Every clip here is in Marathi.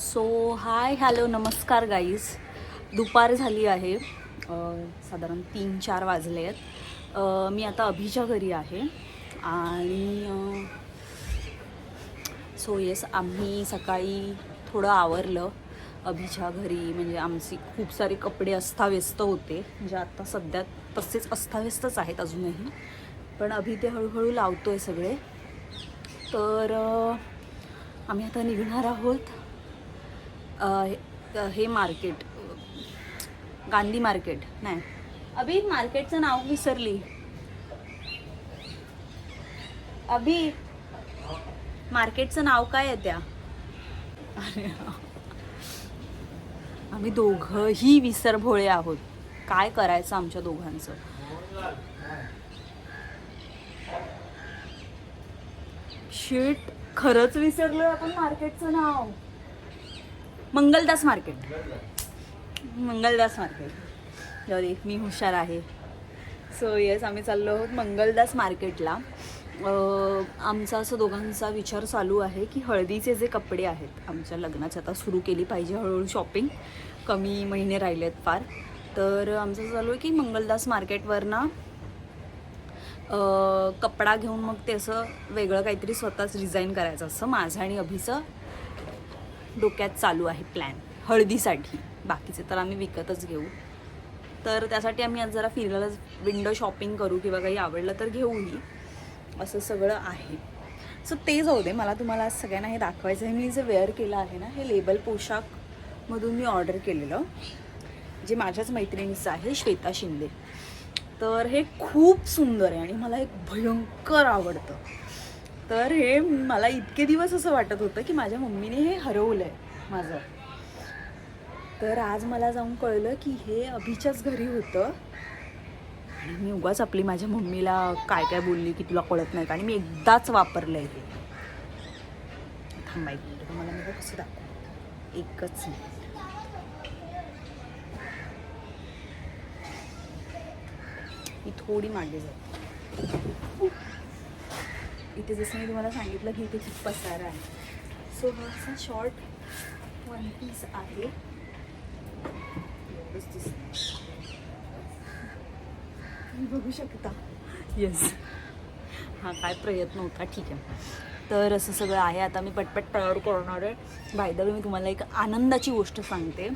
सो हाय हॅलो नमस्कार गाईज. दुपार झाली आहे, साधारण 3-4 वाजले आहेत. मी आता अभिच्या घरी आहे आणि सो येस, आम्ही सकाळी थोडं आवरलं अभिच्या घरी. म्हणजे आमची खूप सारे कपडे अस्ताव्यस्त होते, म्हणजे आता सध्या तसेच अस्ताव्यस्तच आहेत अजूनही, पण अभि ते हळूहळू लावतो आहे सगळे. तर आम्ही आता निघणार आहोत. हे मार्केट, गांधी मार्केट नाही, अभि मार्केटचं नाव विसरली. अभि मार्केटचं नाव काय आहे त्या? अरे आम्ही दोघंही विसरभोळे आहोत. काय करायचं आमच्या दोघांचं? शिट, खरंच विसरलोय आपण मार्केटचं नाव. मंगलदास मार्केट. जाऊ मी हुशार आहे. सो येस, आम्ही चाललो आहोत मंगलदास मार्केटला. आमचा असं दोघांचा विचार चालू आहे की हळदीचे जे कपडे आहेत आमच्या लग्नाचे, आता सुरू केली पाहिजे हळूहळू शॉपिंग. कमी महिने राहिलेत फार. तर आमचं चालू आहे की मंगलदास मार्केटवर ना कपडा घेऊन मग ते असं वेगळं काहीतरी स्वतःच डिझाईन करायचं, असं माझं आणि अभिचं डोक्यात चालू आहे प्लॅन हळदीसाठी. बाकीचे तर आम्ही विकतच घेऊ. तर त्यासाठी आम्ही आज जरा फिरायला, विंडो शॉपिंग करू किंवा काही आवडलं तर घेऊही, असं सगळं आहे. सो ते जाऊ दे, मला तुम्हाला आज सगळ्यांना हे दाखवायचं आहे. मी जे वेअर केलं आहे ना, हे लेबल पोशाखमधून मी ऑर्डर केलेलं, जे माझ्याच मैत्रिणीचं आहे, श्वेता शिंदे. तर हे खूप सुंदर आहे आणि मला एक भयंकर आवडतं. तर हे मला इतके दिवस असं वाटत होतं की माझ्या मम्मीने हे हरवलं आहे माझं. तर आज मला जाऊन कळलं की हे अभिच्याच घरी होतं. आणि मी उगाच आपली माझ्या मम्मीला काय काय बोलली की तुला कळत नाही का, आणि मी एकदाच वापरलं आहे हे. थांबा एक मिनिट, मला मी कसं दाखवू, एकच मिनिट. मी थोडी मागे जाते. इथे जसं मी तुम्हाला सांगितलं की इथे खूप पसारा आहे. सो हा असा शॉर्ट वन पीस आहे. तुम्ही बघू शकता. येस, हा काय प्रयत्न होता. ठीक आहे, तर असं सगळं आहे. आता मी पटपट तयार करणार आहे. बाय द वे, मी तुम्हाला एक आनंदाची गोष्ट सांगते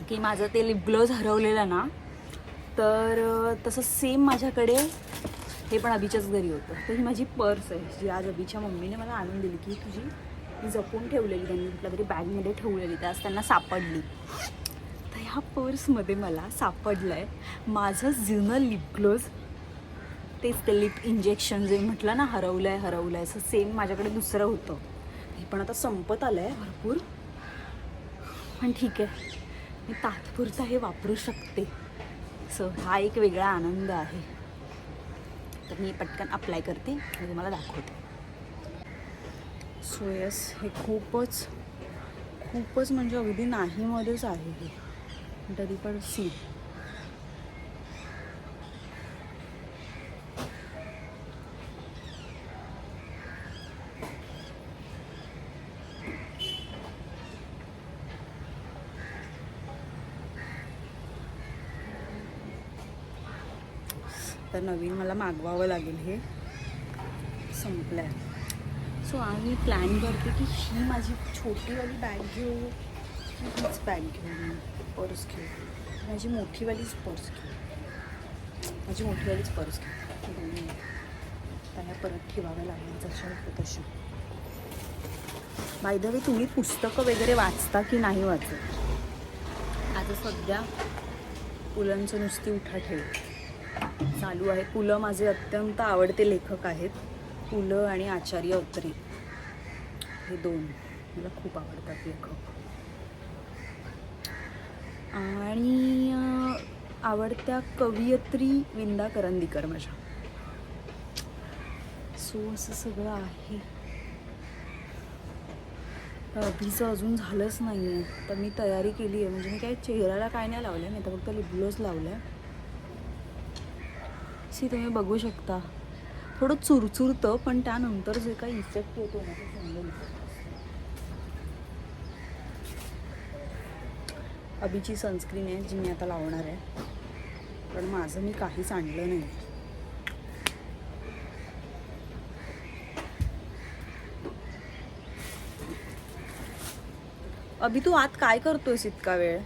की माझं ते लिप ग्लोव्ज हरवलेलं ना, तर तसं सेम माझ्याकडे हे पण अभिच्याच घरी होतं. तर ही माझी पर्स आहे, जी आज अभिच्या मम्मीने मला आणून दिली, की तुझी मी जपून ठेवलेली, त्यांनी कुठल्या तरी बॅगमध्ये ठेवलेली, त्यास त्यांना सापडली. तर ह्या पर्समध्ये मला सापडलं आहे माझं जुनं लिप ग्लोव्ज. तेच ते लिप इंजेक्शन जे म्हटलं ना, हरवलं आहे असं सेम माझ्याकडे दुसरं होतं. हे पण आता संपत आलं आहे भरपूर, पण ठीक आहे, मी तात्पुरता हे वापरू शकते. सो हा एक वेगळा आनंद आहे. तर मी पटकन अप्लाय करते आणि तुम्हाला दाखवते. सो येस, हे खूपच म्हणजे अगदी नाहीमध्येच आहे हे, तरी पण सी. तर नवीन मला मागवावं लागेल, हे संपलं आहे. सो आम्ही प्लॅन करते की ही माझी छोटीवाली बॅग घेऊ की हीच बॅग घेऊ, पर्स घेऊ. माझी मोठीवालीच पर्स घेऊ. त्याला परत ठेवाव्या लागेल जशा होतं तशा. बाय द वे, तुम्ही पुस्तकं वगैरे वाचता की नाही वाचत? आता सध्या पुलंचं नुसती उठाठेव चालू आहे. पु ल माझे अत्यंत आवडते लेखक आहेत. पु ल आणि आचार्य अत्रे, हे दोन मला खूप आवडतात लेखक. आणि आवडत्या कवयित्री विंदा करंदीकर माझ्या. सो असं सगळं आहे. अभिचं अजून झालंच नाही आहे, तर मी तयारी केली आहे. म्हणजे मी काय चेहऱ्याला काय नाही लावलं आहे, मी तर फक्त लिप ग्लोव्ज लावलं आहे. तुम्ही बघू शकता, थोडं चुरचुरतं, पण त्यानंतर जे काही इफेक्ट येतो ना, ते समजेल. अभिची सनस्क्रीन आहे जी मी आता लावणार आहे, पण माझं मी काहीच आणलं नाही. अभि तू आत काय करतोयस इतका वेळ?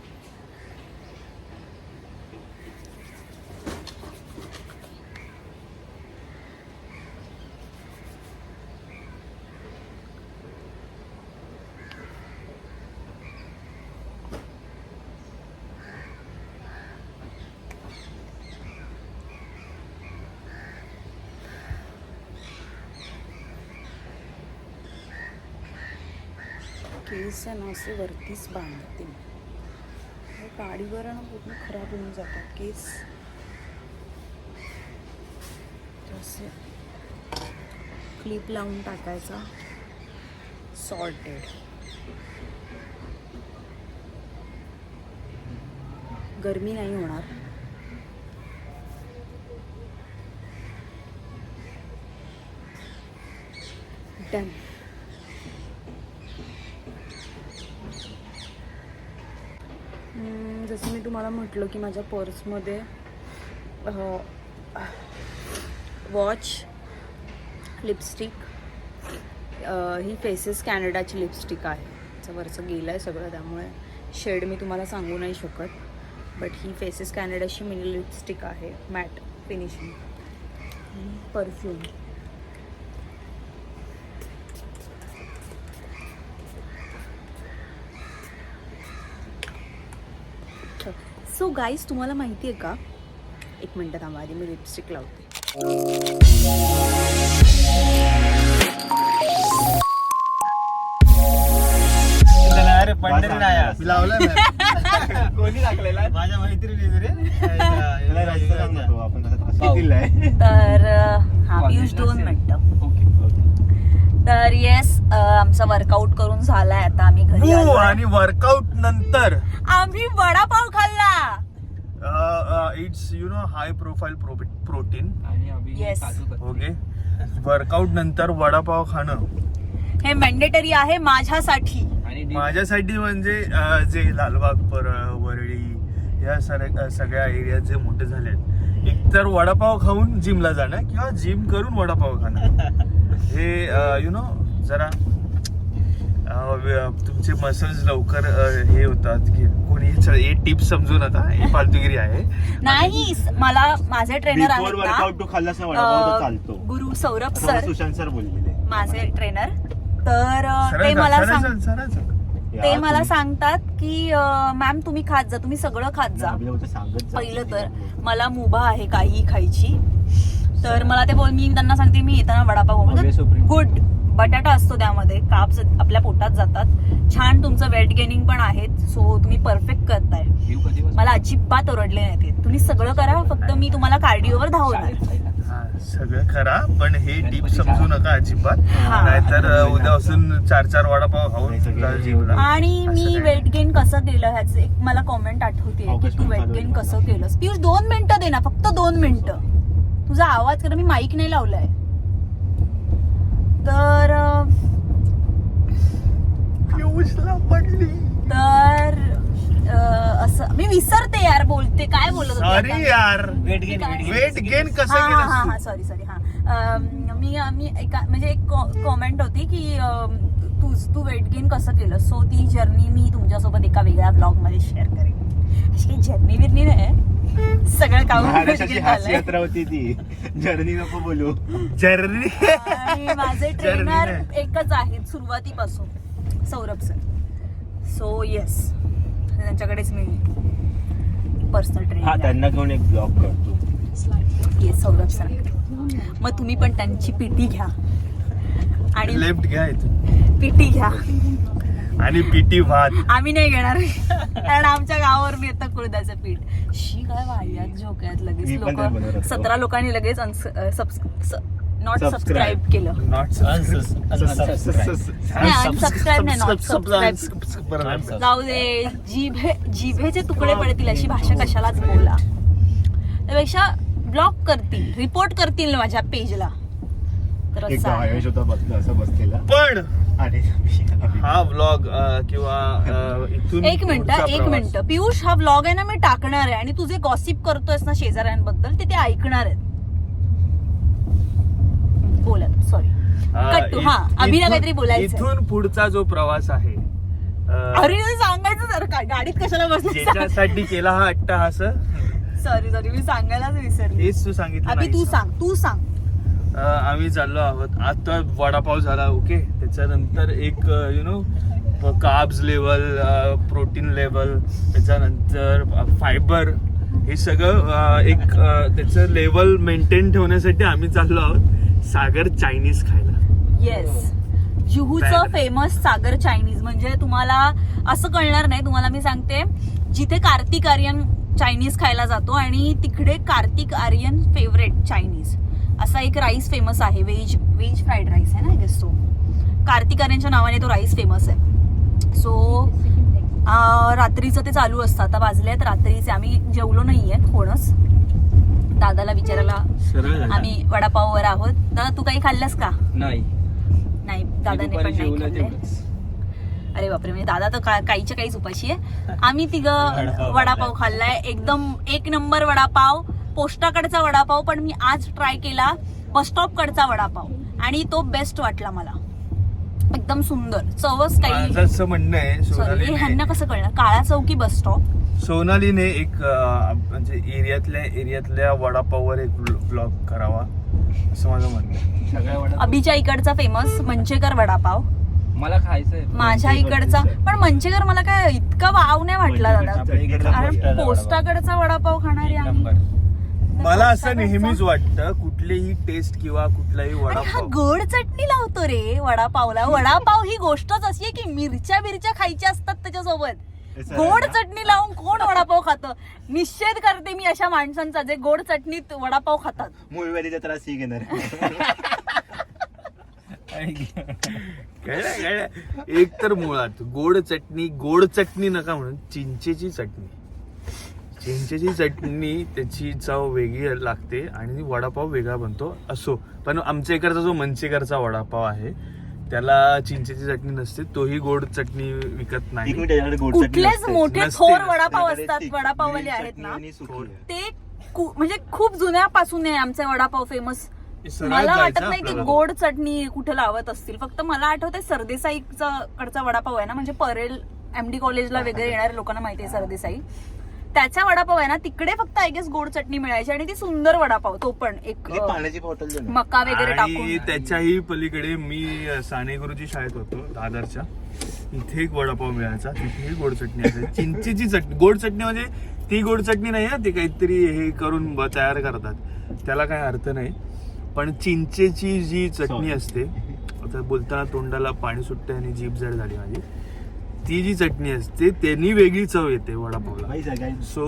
केस आहे ना असे वरतीच बांधते, गाडीवर ना पूर्ण खराब होऊन जातात केस. असे क्लिप लावून टाकायचा. सॉर्टेड. गरमी नाही होणार. डन. जसं मी तुम्हाला म्हटलं की माझ्या पर्समध्ये वॉच, लिपस्टिक, ही फेसेस कॅनडाची लिपस्टिक आहे. त्याचं वरचं गेलं आहे सगळं, त्यामुळे शेड मी तुम्हाला सांगू नाही शकत. बट ही फेसेस कॅनडाची मिनी लिपस्टिक आहे, matte finishing. Perfume. So guys, तुम्हाला माहिती आहे का, एक मिनटं थांबा आधी मी लिपस्टिक लावते. माझ्या मैत्रिणी तर हा पियुष 2 मिनिटं. तर येस, आमचा वर्कआउट करून झालाय. आता आम्ही घरी आलो आणि वर्कआउट नंतर आम्ही वडापाव खाल्ला. It's high profile protein. Yes. Okay. Workout नंतर वडापाव खाणं हे मॅन्डेटरी आहे माझ्यासाठी. माझ्यासाठी म्हणजे जे लालबाग, परळ, वरळी या सगळ्या एरियात जे मोठे झाले आहेत, एकतर वडापाव खाऊन जिमला जाणं किंवा जिम करून वडापाव खाणं, हे जरा तुमचे मसल्स लवकर हे होतात. की कोणी हे टिप्स समजू नका, ही फालतूगिरी आहे. नाही, मला माझे ट्रेनर आहेत चालतो. गुरु सौरभ सर, सुशांत सर बोललेले माझे ट्रेनर. तर ते मला सांगतात की मॅम तुम्ही खात जा, तुम्ही सगळं खात जा. पहिलं तर मला मुभा आहे काही खायची, तर मला ते मी त्यांना सांगते मी येताना वडापाव म्हणजे गुड बटाटा असतो त्यामध्ये, काप्स आपल्या पोटात जातात. छान तुमचं वेट गेनिंग पण आहे, सो तुम्ही परफेक्ट करताय. मला अजिबात ओरडले नाही ते. तुम्ही सगळं करा, फक्त मी तुम्हाला कार्डिओवर धावणार. सगळं करा, पण हे टिप्स समजू नका अजिबात, नाहीतर उद्यापासून 4 वडापाव खाऊन. आणि मी वेट गेन कसं केलं ह्याचं एक मला कॉमेंट आठवते की तू वेट गेन कसं केलंस. पियुष 2 मिनिटं दे ना, फक्त 2 मिनिटं. तुझा आवाज कर, मी माईक नाही लावलाय. तर तर असं मी विसरते यार, बोलते काय बोलत होते. सॉरी यार, वेट गेन कसं केलं. सॉरी. मी म्हणजे एक कॉमेंट होती की तू वेट गेन कसं केलं. सो ती जर्नी मी तुमच्यासोबत एका वेगळ्या ब्लॉग मध्ये शेअर करेन. अशी काही जर्नी बिर्नी नाही, सगळं काम यात्रा होती ती. जर्नी नको बोलू. जर्नी. आणि माझे ट्रेनर एकच आहेत सुरुवातीपासून, सौरभ सर. सो येस, त्यांच्याकडेच मी पर्सनल ट्रेनिंग. त्यांना घेऊन एक ब्लॉग करतो. Yes, Saurabh sir. मग तुम्ही पण त्यांची पीटी घ्या आणि लेफ्ट घ्या इथून, पीटी घ्या आणि पीटी भात आम्ही नाही घेणार, कारण आमच्या गावावर मी येतं कुळदाचं पीठ. शी काय वाह्यात झोक्यात लगेच लोक 17 लोकांनी लगेच नॉट सबस्क्राईब केलं. अनसबस्क्राईब नाही, नॉट सबस्क्राईब. जाऊ दे, जिभेचे तुकडे पडतील अशी भाषा कशालाच बोला. त्यापेक्षा ब्लॉक करतील, रिपोर्ट करतील माझ्या पेजला. तर असं बसलेला पण आणि हा व्लॉग किंवा इथून एक पुढचा प्रवास. मिनिट पियुष, हा व्लॉग आहे ना मी टाकणार आहे आणि तुझे गॉसिप करतोयस ना शेजाऱ्यांबद्दल ते ऐकणार आहेत. बोला सॉरी कट टू. हा अभिला काहीतरी बोलायचं. इथून पुढचा जो प्रवास आहे अरे सांगायचं जर का गाडीत कशाला बसली. ज्याच्यासाठी केला हा अट्टहास. सॉरी मी सांगायलाच विसरली. हेच तू सांगितलं अभि नाहीस. तू सांग. आम्ही चाललो आहोत. आता वडापाव झाला ओके, त्याच्यानंतर एक कार्ब्स लेवल, प्रोटीन लेवल, त्याच्यानंतर फायबर, हे सगळं एक त्याचं लेवल मेंटेन ठेवण्यासाठी आम्ही चाललो आहोत सागर चायनीज खायला. येस, जुहूचं फेमस सागर चायनीज. म्हणजे तुम्हाला असं कळणार नाही, तुम्हाला मी सांगते, जिथे कार्तिक आर्यन चायनीज खायला जातो आणि तिकडे कार्तिक आर्यन फेवरेट चायनीज असा एक राईस फेमस आहे. व्हेज फ्राईड राईस आहे ना गेस तो. कार्तिक आर्यनच्या नावाने तो राईस फेमस आहे. सो रात्रीचं ते चालू असतं. आता वाजले आहेत रात्रीचे, आम्ही जेवलो नाहीये कोणच. दादाला विचारायला आम्ही वडापाववर आहोत. दादा तू काही खाल्लंस का? नाही, दादाने पण नाही खाल्लंय. अरे बापरे, म्हणजे दादा तर काहीच्या काहीच उपाशी आहे. आम्ही तिघं वडापाव खाल्लाय. एकदम एक नंबर वडापाव. पोस्टाकडचा वडापाव पण मी आज ट्राय केला, बस स्टॉप कडचा वडापाव, आणि तो बेस्ट वाटला मला. एकदम सुंदर चवच काही. असं म्हणणं आहे सॉरी, ह्यांना कसं कळणार काळा चौकी बस स्टॉप. सोनालीने एक म्हणजे एरियातल्या वडापाववर एक ब्लॉग करावा असं माझं म्हणणं आहे. सगळ्या वडा अभिच्या इकडचा फेमस मंचेकर वडापाव, मला खायचंय. माझ्या इकडचा पण मंचेकर मला काय इतका वाव नाही वाटला दादा. कारण पोस्टाकडचा वडापाव खाणारी आम्ही. मला असं नेहमीच वाटतं कुठलीही टेस्ट किंवा कुठलाही आणि हा वडापाव गोड चटणी लावतो रे वडापावला. वडापाव ही गोष्टच अशी आहे की मिरच्या खायच्या असतात त्याच्यासोबत. गोड चटणी लावून कोण वडापाव खातं? निषेध करते मी अशा माणसांचा जे गोड चटणीत वडापाव खातात. मूळव्याधीचा त्रास ही घेणार. एक तर मुळात गोड चटणी नका म्हणून चिंचेची चटणी त्याची चव वेगळी लागते आणि वडापाव वेगळा बनतो. असो, पण आमच्या इकडचा जो मंचेकरचा वडापाव आहे त्याला चिंचेची चटणी नसते, तोही गोड चटणी विकत नाही. कुठलेच मोठे नसते, थोर नसते. वडापाव असतात, वडापाववाले आहेत ना ते म्हणजे खूप जुन्यापासून आहे आमचे वडापाव फेमस. मला वाटत नाही की गोड चटणी कुठे लावत असतील. फक्त मला आठवतंय सरदेसाईचा कडचा वडापाव आहे ना, म्हणजे परेल MD कॉलेजला वगैरे येणाऱ्या लोकांना माहिती आहे सरदेसाई, त्याचा वडापाव आहे ना, तिकडे फक्त आय गेस गोड चटणी मिळायची आणि ती सुंदर वडापाव. तो पण एक पाण्याची बॉटल मका वगैरे टाकून. आणि त्याच्याही पलीकडे मी साने गुरुजी शाळेत होतो दादरच्या, इथे एक वडापाव मिळायचा, तिथेही गोड चटणी असायची. चिंचेची चटणी, गोड चटणी म्हणजे ती गोड चटणी नाही आहे, ते काहीतरी हे करून तयार करतात, त्याला काही अर्थ नाही. पण चिंचेची जी चटणी असते, आता बोलताना तोंडाला पाणी सुटते आणि जीभ जड झाली माझी, ती जी चटणी असते त्यांनी वेगळी चव येते वडापावला. सो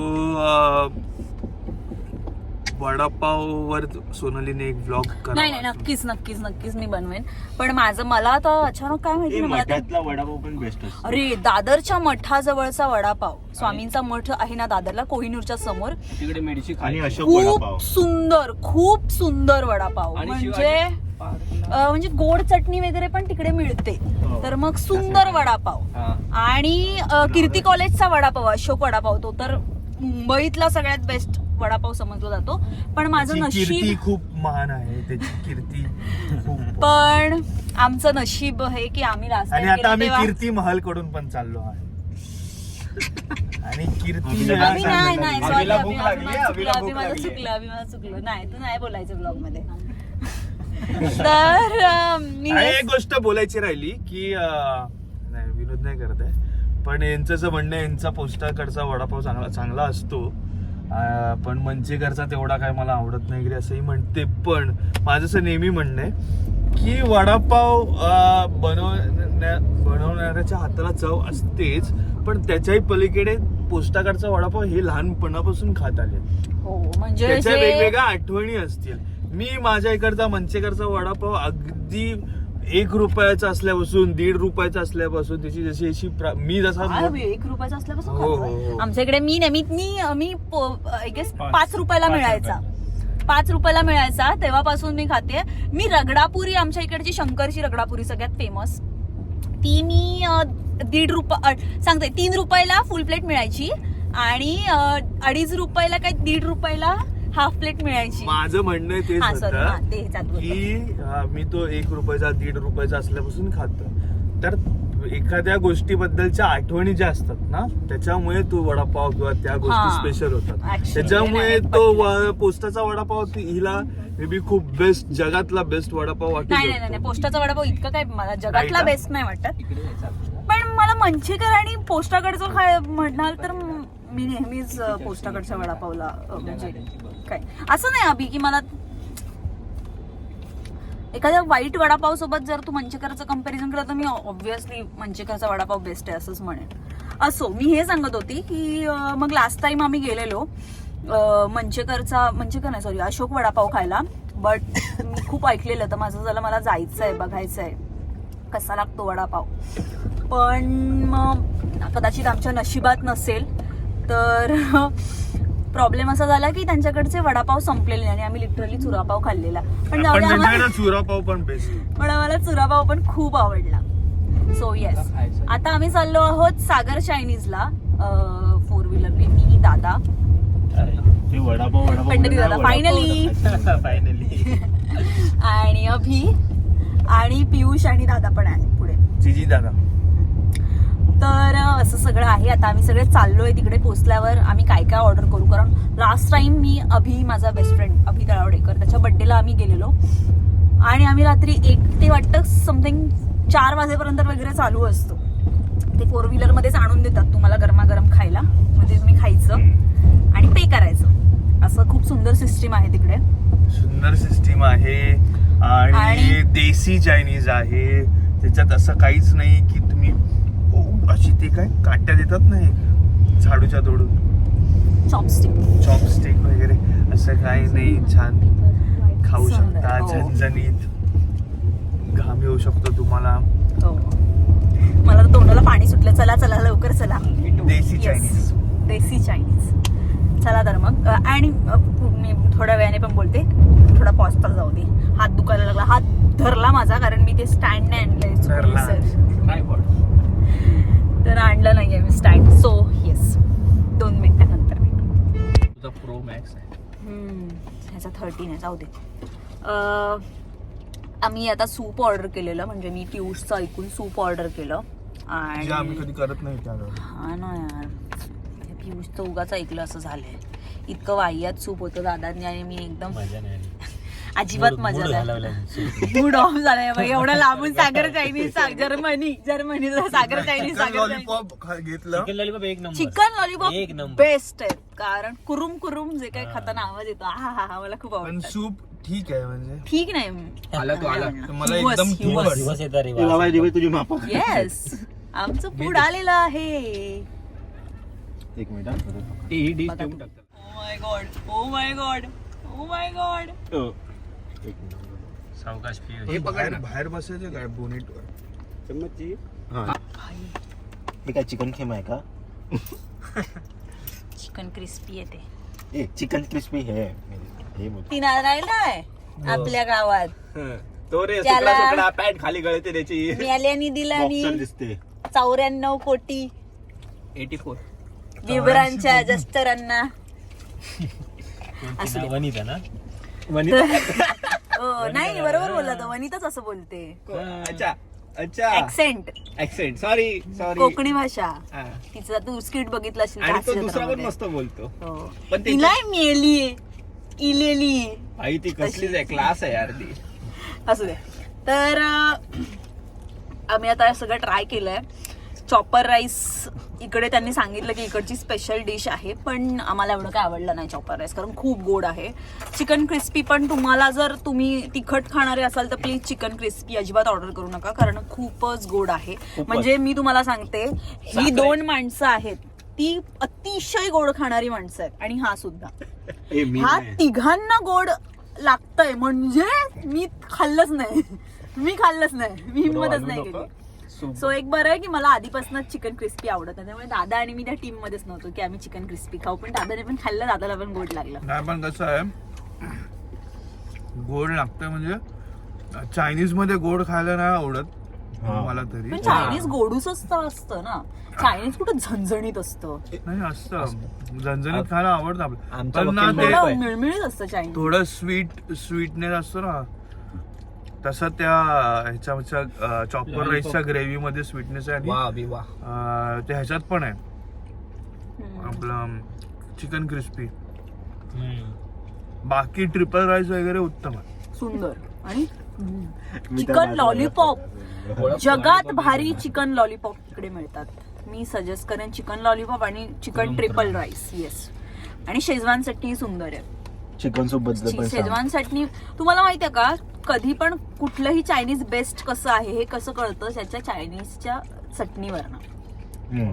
वडापाववर सोनालीने एक व्लॉग नाही नक्कीच मी बनवेन. पण मला आता अचानक काय माहिती मला वडापाव पण बेस्ट. अरे दादरच्या मठाजवळचा वडापाव, स्वामींचा मठ आहे ना दादरला, कोहिनूरच्या समोर, तिकडे मेडिसी आणि खूप सुंदर वडापाव. म्हणजे गोड चटणी वगैरे पण तिकडे मिळते. तर मग सुंदर वडापाव. आणि कीर्ती कॉलेजचा वडापाव, अशोक वडापाव, तो तर मुंबईतला सगळ्यात बेस्ट वडापाव समजला जातो. पण माझं नशीब खूप महान आहे, त्याची कीर्ती खूप. पण आमचं नशीब आहे की आम्ही आणि आता आम्ही कीर्ती महल कडून पण चाललो आहे. आणि कीर्ती नाही सॉरी, अभिला चुकलं. नाही, तू नाही बोलायचं ब्लॉग मध्ये. तर मी एक गोष्ट बोलायची राहिली की नाही, विनोद नाही करत आहे, पण यांचं असं म्हणणं आहे, यांचा पोस्टाकडचा वडापाव चांगला असतो, पण मंचेकरचा तेवढा काय मला आवडत नाही की असंही म्हणते. पण माझं असं नेहमी म्हणणं आहे की वडापाव बनवणाऱ्याच्या हाताला चव असतेच, पण त्याच्याही पलीकडे पोस्टाकडचा वडापाव हे लहानपणापासून खात आले. म्हणजे त्याच्या वेगवेगळ्या आठवणी असतील. मी माझ्या इकडचा मंचेकरचा वडापाव अगदी 1 रुपयाचा असल्यापासून 1.5 रुपयाचा असल्यापासून त्याची जशी मी जसा 1 रुपयाचा असल्यापासून हो. आमच्या इकडे मी 5 रुपयाला मिळायचा. 5 रुपयाला मिळायचा तेव्हापासून मी खाते. मी रगडापुरी, आमच्या इकडची शंकरची रगडापुरी सगळ्यात फेमस. ती मी 1.5 रुपये सांगते, 3 रुपयाला फुल प्लेट मिळायची आणि 2.5 रुपयाला काय 1.5 रुपयाला हाफ प्लेट मिळायची. माझं म्हणणं तेच हा सॉरी होतं ते चालू होतं. की मी तो 1 रुपयाचा 1.5 रुपयाचा असल्यापासून खातो. तर एखाद्या गोष्टीबद्दलच्या आठवणी ज्या असतात ना, त्याच्यामुळे तो वडापाव किंवा त्या गोष्टी हा. स्पेशल होतात. Actually, त्याच्यामुळे नाही, तो पोस्टाचा वडापाव हिला मे बी खूप बेस्ट, जगातला बेस्ट वडापाव वाटतो. नाही पोस्टाचा वडापाव इतकं काय मला जगातला नाही का? बेस्ट नाही वाटत. पण मला मंचेकर आणि पोस्टाकडचं काय म्हणाल तर मी नेहमीच पोस्टाकडच्या वडापावला म्हणजे काय असं नाही अभि की मला एखाद्या वाईट वडापाव सोबत जर तू मंचेकरचं कंपॅरिझन केलं तर मी ऑब्व्हियसली मंचेकरचा वडापाव बेस्ट आहे असंच म्हणेन. असो, मी हे सांगत होती की मग लास्ट टाइम आम्ही गेलेलो मंचेकर नाही सॉरी अशोक वडापाव खायला. बट मी खूप ऐकलेलं तर माझं झालं मला जायचं आहे, बघायचं आहे कसा लागतो वडापाव. पण मग कदाचित आमच्या नशिबात नसेल तर प्रॉब्लेम असा झाला की त्यांच्याकडचे वडापाव संपलेले आणि आम्ही लिटरली चुरापाव खाल्लेला. पण जाऊ दे, आम्हाला चुरापाव पण बेस्ट. पण आम्हाला चुरापाव पण खूप आवडला. सो येस, आता आम्ही चाललो आहोत सागर चायनीजला 4 व्हीलरने, मी दादा ते वडापाव पंढरी दादा फायनली आणि अभि आणि पियुष आणि दादा पण आहे पुढे. जीजी दादा. तर असं सगळं आहे. आता आम्ही सगळे चाललोय तिकडे. पोहोचल्यावर आम्ही काय काय ऑर्डर करू, कारण लास्ट टाइम मी अभि माझा बेस्ट फ्रेंड अभि तळावडेकर त्याच्या बर्थडेला आम्ही गेलेलो आणि आम्ही रात्री 1 ते वाटतं समथिंग 4 वाजेपर्यंत वगैरे चालू असतो. ते 4 व्हीलर मध्येच आणून देतात तुम्हाला गरमागरम खायला, म्हणजे तुम्ही खायचं आणि पे करायचं. असं खूप सुंदर सिस्टीम आहे तिकडे. सुंदर सिस्टीम आहे आणि देसी चायनीज आहे. त्याच्यात असं काहीच नाही की तुम्ही अशी ते काय काट्या देतात नाही झाडूच्या तोडून चॉपस्टिक वगैरे असं काही नाही. छान खाऊ शकता, झणझणीत घाम येऊ शकतो तुम्हाला. मला तर तोंडाला पाणी सुटलं. चला चला लवकर चला. देसी चायनीज. देसी चायनीज चला तर मग. आणि मी थोड्या वेळाने पण बोलते, थोडा पॉज तर जाऊ दे. हात दुखायला लागला, हात धरला माझा, कारण मी ते स्टँड नाही आणलंय तर आणलं नाहीये मी स्टँड. सो येस 2 मिनिटांनंतर तुझा प्रो मॅक्स आहे. ह्याचा 13 आहे, जाऊ दे. आम्ही आता सूप ऑर्डर केलेलं, म्हणजे मी पियुषचं ऐकून सूप ऑर्डर केलं आणि आम्ही कधी करत नाही त्याला. हा ना यार, पियुषचं उगाच ऐकलं असं झालंय. इतकं वाह्यात सूप होतं दादांनी आणि मी एकदम अजिबात मजा नाही. मूड ऑफ झालाय बाई. एवढं लांबून सागर चायनीज, जर्मनी सागर चायनीज, लॉलीपॉप घेतलं. चिकन लॉलीपॉप बेस्ट आहे, कारण कुरुम कुरुम जे काही खाताना आवाज येतो हा मला खूप पण आवडतं. सूप ठीक आहे, म्हणजे ठीक नाही मला एकदम ठीक वाटलं. तुझी मापा. येस, आमचं फूड आलेलं आहे. एक मिनिट. Oh my God. सावकाश बाहेर बसायचं काय बोनेटवर. हे काय चिकन खेम आहे का? चिकन क्रिस्पी आहे ते. चिकन क्रिस्पी हे तीन राहिलाय आपल्या गावात. तो रे त्याला- सुकडा पॅन्ट खाली गळते त्याची. मेल्यानी दिला बॉक्सर दिसते. 94 कोटी 84 विवरांच्या जस्तरांना. नाही बरोबर बोलला तो, वनिताच असं बोलते. अच्छा ऍक्सेंट सॉरी कोकणी भाषा. तिचा तू स्किट बघितला असेल आणि तो हास्य दुसरा पण जत्रामध्ये. मस्त बोलतो. हो. पण तिला मेली इलेली आई ती कसलीच आहे, क्लास आहे यार ती. असू दे. तर आम्ही आता सगळं ट्राय केलंय. चॉपर राईस इकडे त्यांनी सांगितलं की इकडची स्पेशल डिश आहे, पण आम्हाला एवढं काय आवडलं नाही चॉपर राईस, कारण खूप गोड आहे. चिकन क्रिस्पी पण तुम्हाला जर तुम्ही तिखट खाणारे असाल तर प्लीज चिकन क्रिस्पी अजिबात ऑर्डर करू नका, कारण खूपच गोड आहे. म्हणजे मी तुम्हाला सांगते, ही 2 माणसं आहेत, ती अतिशय गोड खाणारी माणसं आहेत आणि हा सुद्धा. ह्या तिघांना गोड लागतंय, म्हणजे मी खाल्लंच नाही. मी हिंमतच नाही केली. सो एक बरं आहे की मला आधीपासूनच चिकन क्रिस्पी आवडत नाही, त्यामुळे दादा आणि मी त्या टीम मध्येच नव्हतो की आम्ही चिकन क्रिस्पी खाऊ. पण दादाने पण खाल्लं, दादाला पण गोड लागलं. नाही पण कसं आहे, गोड लागतं म्हणजे चायनीज मध्ये गोड खायला नाही आवडत, मला तरी पण चायनीज गोडूसच तर असतं ना, चायनीज कुठं झणझणीत असतं. नाही असतं झणझणीत खायला आवडतं आपलं, आमच्या पण ना वकील ते थोडं मिळमिळीत असतं चायनीज. थोडं स्वीटनेस असतो ना, तसं त्या ह्याच्या चॉपर राईसच्या ग्रेव्ही मध्ये स्वीटनेस आहे वा आणि बी वा. ते ह्याच्यात पण आहे आपलं चिकन क्रिस्पी. बाकी ट्रिपल राईस वगैरे उत्तम आहे. सुंदर. आणि मी तर चिकन माझं लॉलीपॉप, ओळख- जगात भारी चिकन लॉलीपॉप इकडे मिळतात. मी सजेस्ट करेन चिकन लॉलीपॉप आणि चिकन ट्रिपल राईस. येस. आणि शेजवान चटणी सुंदर आहे. चिकन सूप बद्दल पण सांग. शेजवान चटणी तुम्हाला माहितीये का, कधी पण कुठलंही चायनीज बेस्ट कसं आहे हे कसं कळतं त्याच्या चायनीजच्या चटणीवरनं,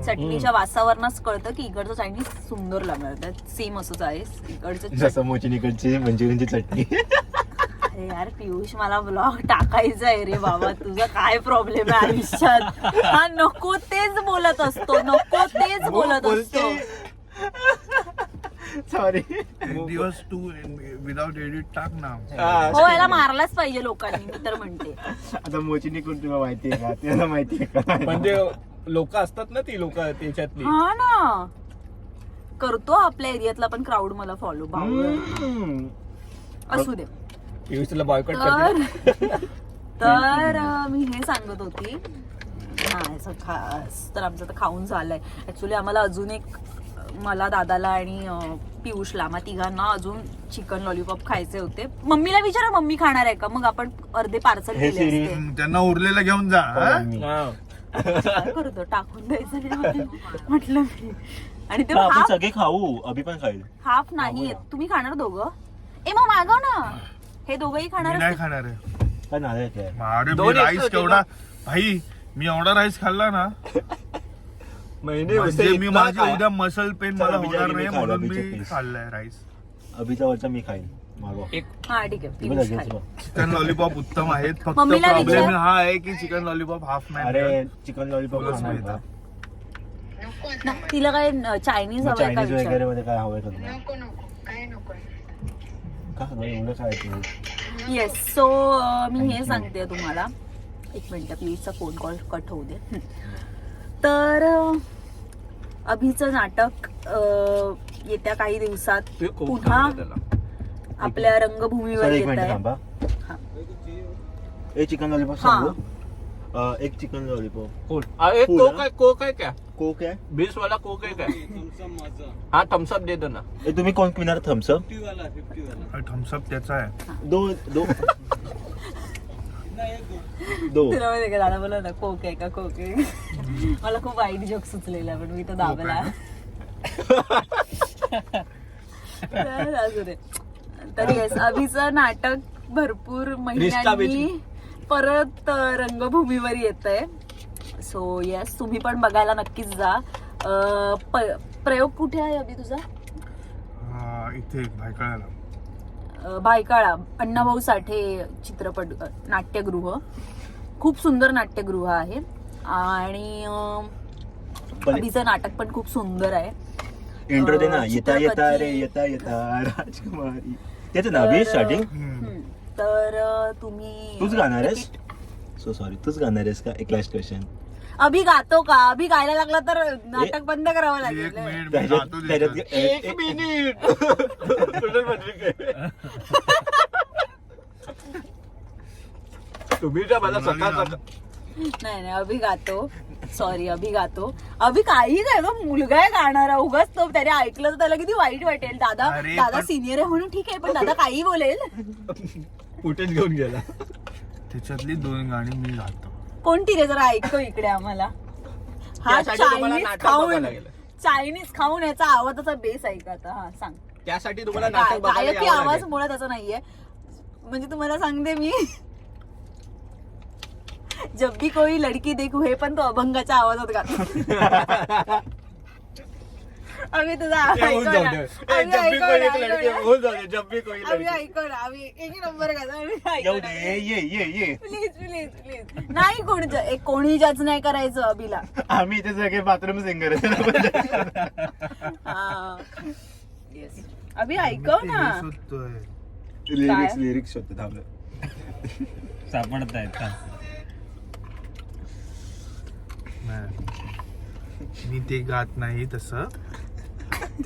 चटणीच्या वासावरनच कळतं की इकडचं चायनीज सुंदर लागणार. सेम असंच आहे इकडचं. जसं मोचिनीकडची मंचुरियनची चटणी. अरे यार पियुष, मला ब्लॉग टाकायचा आहे रे बाबा. तुझा काय प्रॉब्लेम आहे आयुष्यात? हा नको तेच बोलत असतो, नको तेच बोलत असतो. सॉरी. एक दिवस तू विदाउट एडिट टाक ना. हो, याला मारलाच पाहिजे लोकांनी, मी तर म्हणते. आता मोचिनी कोण तुला माहितीये का? त्याला माहितीये का? म्हणजे लोक असतात ना, ती लोक त्याच्यातली. हा ना, करतो आपल्या एरियातला पण क्राऊड मला फॉलो. असू दे. पियुषला बॉयकॉट करते. तर मी हे सांगत होती, हा याचं खास तर आमचं तर खाऊन झालंय. ऍक्च्युली आम्हाला अजून एक, मला, दादाला आणि पियुषला, आम्हा तिघांना अजून चिकन लॉलीपॉप खायचे होते. मम्मीला विचारा, मम्मी खाणार आहे का? मग आपण अर्धे पार्सल हे केले सिरी. असते. त्यांना उरलेलं घेऊन जा. हा? हा. काय करतो, टाकून द्यायचं नाही म्हटलं मी. आणि ते आपण हाफ सगळे खाऊ. अभि पण खाईल. हाफ नाही. तुम्ही खाणार दोघं? ए मग मागव ना. हे दोघंही मी खाणार नाही असतील. खाणार आहे. काय नारळ काय? अरे मी दोन राईस extra केवढा, भाई मी एवढा राईस खाल्ला ना, महिने म्हणजे होते मी इतका माझे काय? उद्या मसल पेन चल, मला अभिच्या होणार घरी नाही खायला, म्हणून अभिच्या मी piece. खाल्लाय राईस. अभिचा वरचा मी खाईल. मागवा. एक हा ठीक आहे, तुम्ही पियुष लगेच खाईल. बघ. चिकन लॉलीपॉप उत्तम आहेत. फक्त मम्मीला प्रॉब्लेम विचार. हा आहे की चिकन लॉलीपॉप हाफ नाही अरे मिळत. चिकन लॉलीपॉप तुलाच खाणार माहित का? आहे. ना, तिला काय चायनीज मग हवंय का चायनीज वगैरे विचार. मध्ये काय हवंय का तुला? नको नको काय नको का गं, एवढं काय तू? येस. सो मी हे सांगते तुम्हाला, एक मिनिट, पियुषचा फोन कॉल कट होऊ दे. तर अभिचं नाटक येत्या काही दिवसात ते खूप पुन्हा चांगलं त्याला. आपल्या रंगभूमीवर सर एक येत मिनिट आहे. थांबा. हा. एक चिकन लॉलीपॉप हा. सांगू? एक चिकन लॉलीपॉप. फुल. एक फुल, कोक हा? आहे, कोक आहे क्या? कोक आहे? 20 वाला कोक आहे काय? हा थम्सअप दे दो ना. ए, तुम्ही कोण पिणार? थम्सअप? थम्सअप त्याचा आहे. दो दो दो. तुला माहिती का, दादा बोला ना कोक आहे का, कोक आहे. मला खूप वाईट जोक सुचलेला पण मी तो दाबला. तर असू दे. तर येस, अभिचं नाटक भरपूर रिश्ता महिन्यांनी बेचू. परत रंगभूमीवर येत आहे. सो येस, तुम्ही पण बघायला नक्कीच जा. प्रयोग कुठे आहे अभि तुझा? इथे भायखळ्याला. भायकाळा अण्णाभाऊ साठे चित्रपट नाट्यगृह, खूप सुंदर नाट्यगृह आहे. आणि अभिचं नाटक पण खूप सुंदर आहे. इंट्रो दे ना. येता येता रे, चित्रपती. येता येता राजकुमारी. त्याचं नाव आहे स्टार्टिंग. तर तुम्ही तूच गाणार आहेस? सो सॉरी, तूच गाणार आहेस का? एक लास्ट क्वेश्चन. अभि गातो का? अभि गायला लागला तर नाटक बंद करावं एक लागेल. मिनिट मी त्याच्यात गातो त्याच्यात त्याच्यात. एक मिनिट. तुम्ही तर मला सकाळ नाही नाही, अभि गातो. सॉरी, अभि गातो. अभि काही काय तो मुलगा आहे गाणारा, उगाच तो त्याने ऐकलं तर त्याला किती वाईट वाटेल. दादा अरे, दादा पण- सिनियर आहे म्हणून ठीक आहे, पण दादा काही बोलेल. फुटेज घेऊन गेला. त्याच्यातली 2 गाणी मी गातो. कोणती रे, जरा ऐकतो इकडे आम्हाला. हा त्यासाठी तुम्हाला चायनीज नाटक खाऊन, बघायला लागेल. चायनीज खाऊन याचा आवाजाचा बेस ऐका आता. हा सांग. त्यासाठी तुम्हाला नाटक बघायला गायकी यावं आवाज लागेल. मुळात त्याचा नाहीये. म्हणजे तुम्हाला सांगते मी, जब भी कोई लडकी देखू हे पण तो अभंगाच्या आवाजात गातो. आम्ही तुझा ते होऊन ऐकू जाऊ ना. दे. आम्ही जब भी ऐकू कोई ना, एक ऐकू लड़की ना. होऊन जाऊ दे. जब भी कोई आम्ही लड़की. ऐकू ना. आम्ही एक नंबर गातो. आम्ही ऐकू येऊ ना. दे. ये प्लीज प्लीज प्लीज. नाही कोणी जज नाही करायचं अभिला. आम्ही इथे सगळे बाथरूम सिंगर हा. Yes. अभि ऐकव ना. ते शोधतोय. लिरिक्स शोधतो. थांबलं. सापडत आहेत का? नाही. मी ते गात नाही तसं.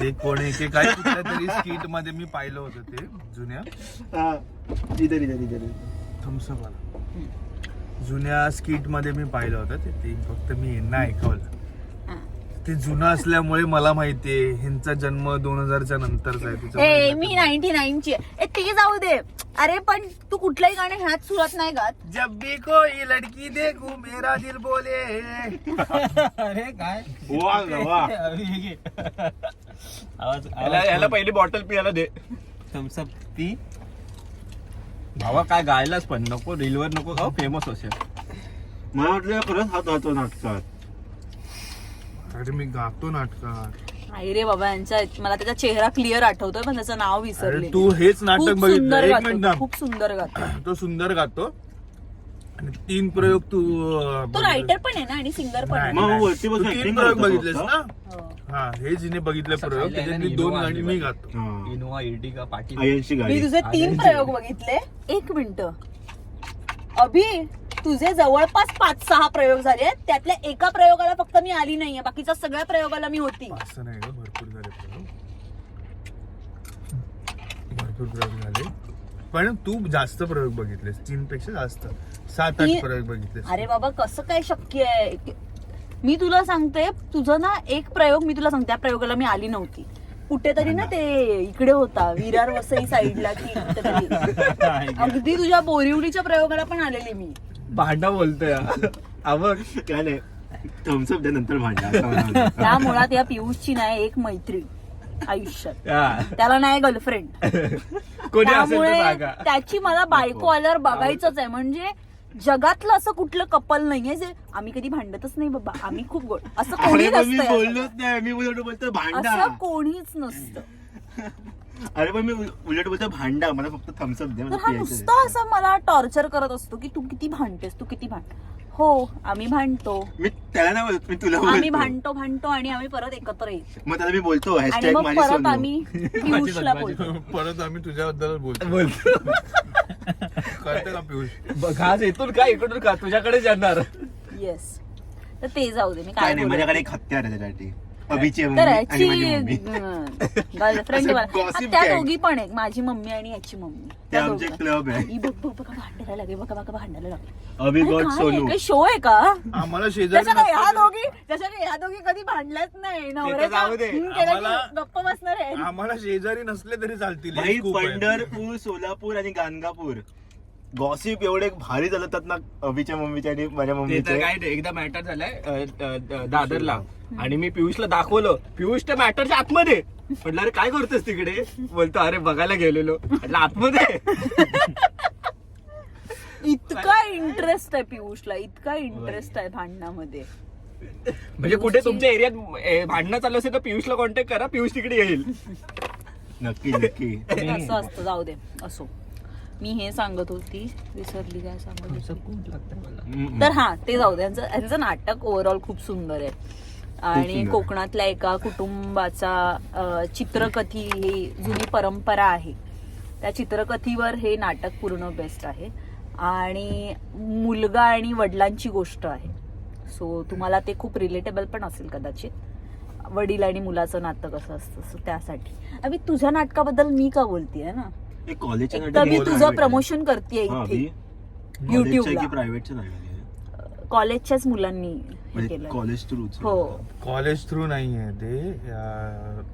ते कोण एके काय कुठल्या तरी स्किट मध्ये मी पाहिलं होतं ते जुन्या थम्सअप वाला जुन्या स्किट मध्ये मी पाहिलं होतं ते फक्त मी यांना ऐकवलं. ते जुनं असल्यामुळे मला माहितीये ह्यांचा जन्म 2000च्या नंतरचा आहे. त्याच्यामुळे मी 99 ची आहे. ते जाऊ दे. अरे पण तू कुठलंही गाणं ह्याच सुरात नाही गात. जब भी कोई लड़की देखूं मेरा दिल बोले. अरे काय आवाज याला पहिली बॉटल पियाला दे. थम्सअप पी भावा. काय गायलाच पण नको रीलवर नको खाऊ फेमस असेल. मला वाटलं खरंच हात हातो नाटकात. अरे मी गातो नाटकात. नाही रे बाबा यांचा मला त्याचा चेहरा क्लिअर आठवतोय पण त्याचं नाव विसरले. अरे तू हेच नाटक खूप बघितलं. सुंदर एक मिनिट गातो. थांब. खूप सुंदर गातो. तो सुंदर गातो आणि 3 प्रयोग तू तो रायटर पण आहे ना आणि सिंगर पण आहे. नाही, मग वरती तू बसून 3 acting प्रयोग करतो बघितलेस फक्त. ना. हो. हा हे जिने बघितले प्रयोग खायला त्याच्यातली यायला 2 इनोवा गाणी आणली मी बघ. गातो. हा. Innova Ertiga Patil. आयनची मी गाडी. तुझे 3 प्रयोग बघितले. 1 मिनिट अभि तुझे जवळपास 5-6 प्रयोग झाले. त्यातल्या एका प्रयोगाला फक्त मी आली नाहीये. बाकीच्या सगळ्या प्रयोगाला मी होती. असं नाही ग भरपूर झाले प्रयोग. भरपूर प्रयोग झाले पण तू जास्त प्रयोग बघितलेस. 3 पेक्षा जास्त 7-8 प्रयोग बघितलेस. अरे बाबा कसं काय शक्य आहे. मी तुला सांगते तुझं ना एक प्रयोग मी तुला सांगते त्या प्रयोगाला मी आली नव्हती. कुठेतरी ना ते इकडे होता विरार वसई साईडला की कुठेतरी. अगदी तुझ्या बोरिवलीच्या प्रयोगाला पण आलेली मी. भांडा बोलतोय आवड. काय नाही थम्सअप द्या नंतर भांडा. त्या मुळात या पियुषची नाही एक मैत्रीण आयुष्यात. हा. त्याला नाही गर्लफ्रेंड. कोणी असेल तर त्यामुळे सांगा. त्याची मला बायको आल्यावर बघायचंच आहे. म्हणजे जगातलं असं कुठलं कपल नाहीये जे आम्ही कधी भांडतच नाही बाबा. आम्ही खूप गोड असं कोणी अरे पण मी नसतं. बोललोच नाही. मी उलट बोलतो भांडा. असं कोणीच नसतं. अरे पण मी उलट बोलतो भांडा. मला फक्त थम्सअप द्या. तर मला हा पियायचं आहे. नुसता असं मला टॉर्चर करत असतो की तू किती भांडतेस तू किती भांड. हो आम्ही भांडतो. मी त्याला नाही बोलत. मी तुला आम्ही बोलतो. भांडतो आणि आम्ही परत एकत्र येतो. मग त्याला मी बोलतो आणि हॅशटॅग मग माझी परत सोनू. आम्ही पियुषला बोलतो. परत आम्ही तुझ्याबद्दल बोलतो. कळतं का पियुष? घास इथून का इकडून का तुझ्याकडेच येणार. येस तर ते जाऊ दे. मी काय काय नाही बोलत माझ्याकडे होते. एक हत्यार आहे त्याच्यासाठी. अभिची तर मम्मी आणि याची माझी मम्मी. गर्लफ्रेंड असं gossip त्या gang. दोघी पण आहेत. माझी मम्मी आणि याची मम्मी. ते त्या आमचे दोघं. क्लब आहे. ही बघ बघ बघा भांडायला लागले. बघा बघा भांडायला लागले. अभि अरे गॉट काय आहे? सोनू. काही शो आहे का. आम्हाला शेजारी जशा ह्या नसतं. दोघी कधी भांडल्याच नाही. जाऊ दे. आम्हाला- गप्प बसणार आहे. आम्हाला शेजारी नसले तरी चालतील. भाई हे खूप आहे. पंढरपूर, सोलापूर आणि गाणगापूर गॉसिप एवढे भारी चालतात ना अभिच्या मम्मीच्या आणि माझ्या ते तर मम्मीचे. काय नाही. एकदा मॅटर झालाय दादरला आणि मी पियुषला दाखवलं. पियुष त्या मॅटरच्या आतमध्ये. म्हटलं अरे काय करतोस तिकडे. बोलतो अरे बघायला गेलेलो. म्हटलं आतमध्ये. इतका इंटरेस्ट आहे पियुषला. इतका इंटरेस्ट आहे भांडणामध्ये. म्हणजे कुठे तुमच्या एरियात भांडणं चालू असेल तर पियुषला कॉन्टॅक्ट करा. पियुष तिकडे येईल. नक्की नक्की. असं असतं. जाऊ दे असो. मी हे सांगत होती विसरली काय सांगत होती. तर हा ते जाऊ दे. यांचं नाटक ओव्हरऑल खूप सुंदर आहे. आणि सुंदर. कोकणातल्या एका कुटुंबाचा चित्रकथी ही जुनी परंपरा आहे. त्या चित्रकथीवर हे नाटक पूर्ण बेस्ट आहे. आणि मुलगा आणि वडिलांची गोष्ट आहे. सो तुम्हाला ते खूप रिलेटेबल पण असेल कदाचित. वडील आणि मुलाचं नातं कसं असतं. सो त्यासाठी आम्ही तुझ्या नाटकाबद्दल मी का बोलतीये ना. एक कॉलेजच्या एक तर मी नाटक तुझं प्रमोशन करतेय हा, इथे. अभि? YouTube कॉलेजच्या ला. की प्रायव्हेटच्या नाटक कॉलेजच्याच मुलांनी हे म्हणजे केलं. कॉलेज थ्रूच. हो कॉलेज थ्रू नाही आहे ते.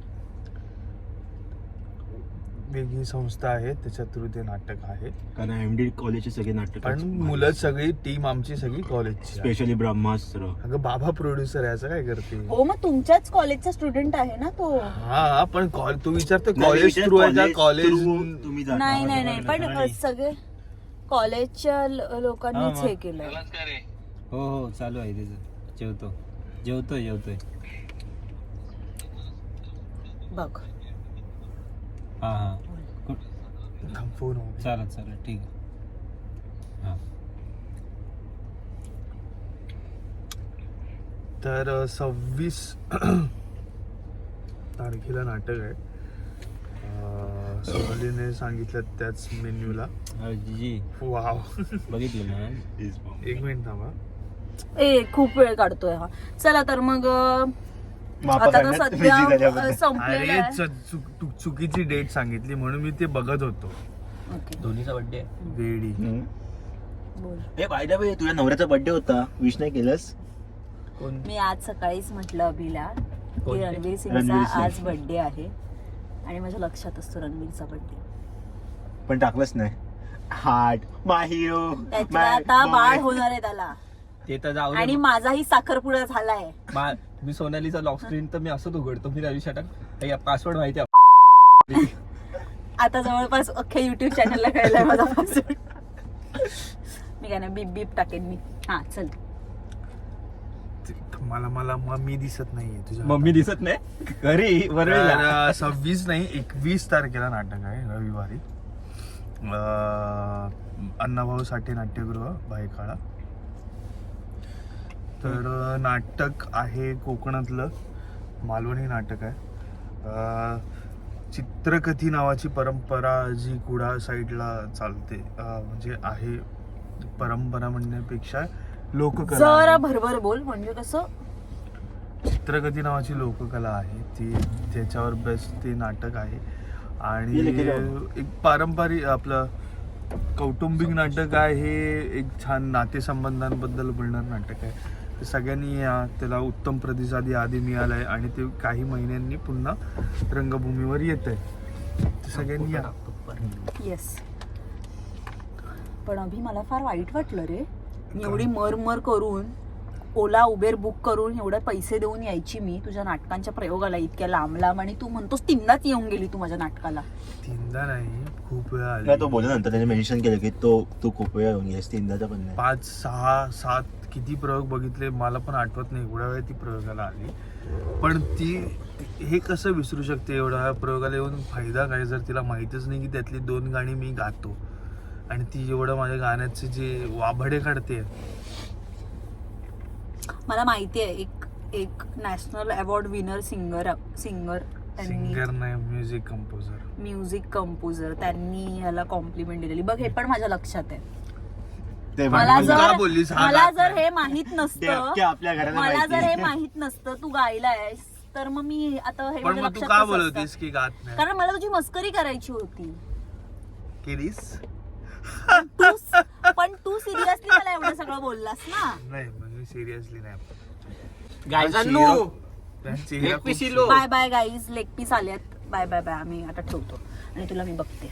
वेगळी संस्था आहे त्याच्या थ्रू ते नाटक आहे. कारण एमडी कॉलेजचे सगळे नाटक पण मुलं सगळी टीम आमची सगळी कॉलेजची आहे. स्पेशली ब्रह्मास्त्र. अगं बाबा प्रोड्युसर आहे असं काय करते. हो मग तुमच्याच कॉलेजचा स्टुडंट आहे ना तो. हा पण तू विचारतो कॉलेज थ्रू आहे का कॉलेज. तुम्ही जाता. नाही नाही नाही पण सगळे कॉलेजच्या लोकांनीच हे केलं. हो हो चालू आहे त्याचं. जेवतोय बघ हा हा फोन चालेल ठीक आहे. हा तर 26 तारखेला नाटक आहे. सोनालीने सांगितलं त्याच मेन्यूला. जी वाव. बघितलं ना. एक मिनिट थांबा. खूप वेळ काढतोय हा. चला तर मग माफा आता तर करण्यात busy सध्या झाल्याबद्दल. संपलेलं अरे आहे. चुकीची डेट सांगितली म्हणून मी ते बघत होतो. ओके, धोनीचा बर्थडे आहे. वेडी. बोल. ए बाय द वे, तुझ्या नवऱ्याचा बर्थडे होता, विश नाही केलंस? कोण मी आज सकाळीच म्हटलं अभिला की कोणते? रणवीर रणवीर सिंगचा सिंग. आज बर्थडे आहे आणि माझ्या लक्षात असतो रणवीरचा बर्थडे. पण टाकलंच नाही. हार्ट माय हिरो. त्याच्या आता बाळ होणार आहे त्याला ते तर जाऊ आणि दे. माझाही साखरपुडा झालाय. मी सोनालीचा लॉक स्क्रीन तर मी असंच उघडतो. मी रवी षटक पासवर्ड माहिती आहे. आता जवळपास अख्ख्या युट्यूब चॅनलला कळलाय माझा पासवर्ड. मी काय नाही बीप बीप टाकेन मी. हा चल. मला मम्मी दिसत नाहीये तुझ्या. मम्मी दिसत नाही घरी वरळीला. तर 26 नाही 21 तारखेला नाटक आहे रविवारी. अण्णाभाऊ साठे नाट्यगृह भायखळा. तर नाटक आहे कोकणातलं मालवणी नाटक आहे. चित्रकथी नावाची परंपरा जी कुडा साईडला चालते, म्हणजे आहे परंपरा म्हणण्यापेक्षा लोककला जरा आहे. भरभर बोल म्हणजे कसं. चित्रकथी नावाची लोककला आहे ती, त्याच्यावर बेस्ट ते नाटक आहे. आणि ये लेके जाओ. एक पारंपरिक आपलं कौटुंबिक नाटक आहे. हे एक छान नातेसंबंधांबद्दल बोलणार नाटक आहे. ते सगळ्यांनी त्याला उत्तम प्रतिसाद याआधी मिळाला आहे आणि ते काही महिन्यांनी पुन्हा रंगभूमीवर येत आहे. ते सगळ्यांनी या. येस. पण अभि मला फार वाईट वाटलं रे. मी एवढी मर करून ओला उबेर बुक करून एवढे पैसे देऊन यायची मी तुझ्या नाटकांच्या प्रयोगाला इतक्या लांब लांब आणि तू म्हणतोस तीनदाच येऊन गेली तू माझ्या नाटकाला. तीनदा नाही खूप वेळा काय तो आली. बोलला नंतर त्याने मेन्शन केलं की तू खूप वेळा येऊन गेस, तीनदाचा पण नाही. 5, 6, 7 किती प्रयोग बघितले मला पण आठवत नाही. एवढ्या वेळ ती प्रयोगाला आली. पण ती हे कसं विसरू शकते एवढ्या प्रयोगाला येऊन? फायदा काय जर तिला माहितच नाही की त्यातली 2 गाणी मी गातो आणि ती एवढं माझ्या गाण्याचे जे वाभडे काढते. मला माहिती आहे एक national award winner singer singer नाही, म्युझिक कंपोजर. त्यांनी ह्याला कॉम्प्लिमेंट दिलेली बघ. हे पण माझ्या लक्षात आहे. ते मला पण का बोललीस? जर हा मला गात जर नाही. हे माहित ते नसतं अख्ख्या आपल्या घराला मला माहिती जर हे आहे. माहित नसतं तू गायलायस तर मग मी आता हे पण माझ्या मग तू लक्षात का कसं बोलवतेस असतं? की गात नाही कारण मला तुझी मस्करी करायची होती. केलीस? पण तू सिरियसली मला एवढं सगळं बोललास ना. नाही मी सिरियसली नाही. गायजांनो चेहरा एक खूप पिशिलो. Bye bye guys. Leg piece आल्यात. Bye bye bye. आम्ही आता ठेवतो आणि तुला मी बघते.